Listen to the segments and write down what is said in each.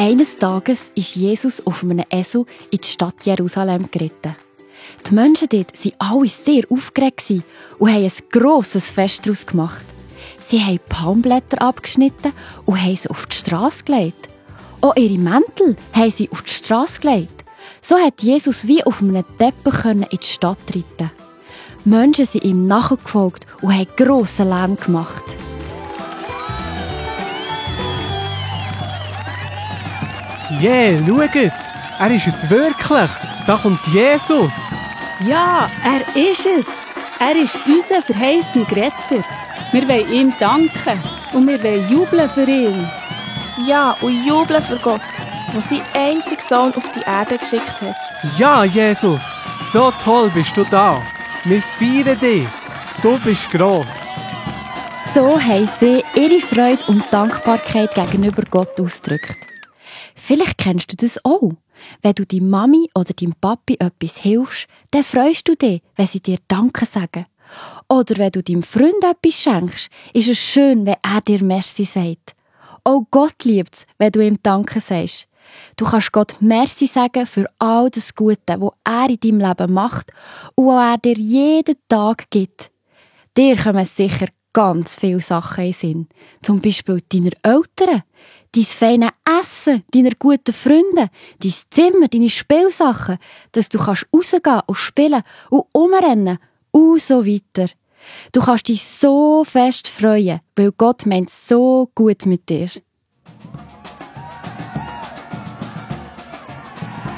Eines Tages ist Jesus auf einem Esel in die Stadt Jerusalem geritten. Die Menschen dort waren alle sehr aufgeregt und haben ein grosses Fest daraus gemacht. Sie haben Palmblätter abgeschnitten und haben sie auf die Strasse gelegt. Auch ihre Mäntel haben sie auf die Strasse gelegt. So hat Jesus wie auf einem Teppich in die Stadt reiten. Menschen sind ihm nachgefolgt und haben grossen Lärm gemacht. Schaut! Er ist es wirklich! Da kommt Jesus! Ja, er ist es! Er ist unser verheißener Retter. Wir wollen ihm danken und wir wollen jubeln für ihn. Ja, und jubeln für Gott, der seinen einzigen Sohn auf die Erde geschickt hat. Ja, Jesus! So toll bist du da! Wir feiern dich! Du bist gross! So haben sie ihre Freude und Dankbarkeit gegenüber Gott ausgedrückt. Vielleicht kennst du das auch. Wenn du deiner Mami oder deinem Papi etwas hilfst, dann freust du dich, wenn sie dir Danke sagen. Oder wenn du deinem Freund etwas schenkst, ist es schön, wenn er dir Merci sagt. Auch Gott liebt es, wenn du ihm Danke sagst. Du kannst Gott Merci sagen für all das Gute, was er in deinem Leben macht und was er dir jeden Tag gibt. Dir kommen sicher ganz viele Sachen in den Sinn. Zum Beispiel deiner Eltern, dein feine Essen, deiner guten Freunde, dein Zimmer, deine Spielsachen, dass du rausgehen kannst und spielen und umrennen und so weiter. Du kannst dich so fest freuen, weil Gott meint so gut mit dir.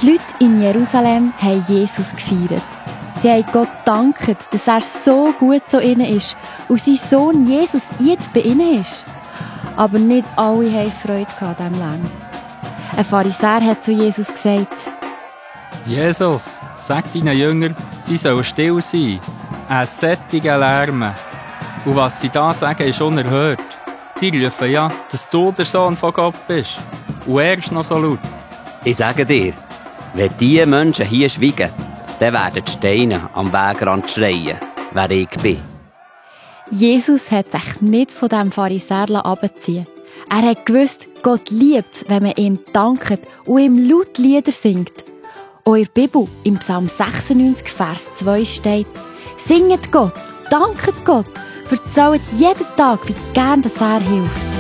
Die Leute in Jerusalem haben Jesus gefeiert. Sie haben Gott gedankt, dass er so gut zu ihnen ist und sein Sohn Jesus jetzt bei ihnen ist. Aber nicht alle hatten Freude an diesem Lärm. Ein Pharisäer hat zu Jesus gesagt: Jesus, sag deinen Jüngern, sie sollen still sein. Ein sättiger Lärm. Und was sie da sagen, ist unerhört. Die rufen ja, dass du der Sohn von Gott bist. Und er ist noch so laut. Ich sage dir, wenn diese Menschen hier schweigen, dann werden die Steine am Wegrand schreien, wer ich bin. Jesus hat sich nicht von diesem Pharisäer abziehen lassen. Er hat gewusst, Gott liebt es, wenn man ihm dankt und ihm laut Lieder singt. Auch in der Bibel, im Psalm 96, Vers 2 steht: Singet Gott, danket Gott, erzählt jeden Tag, wie gern er hilft.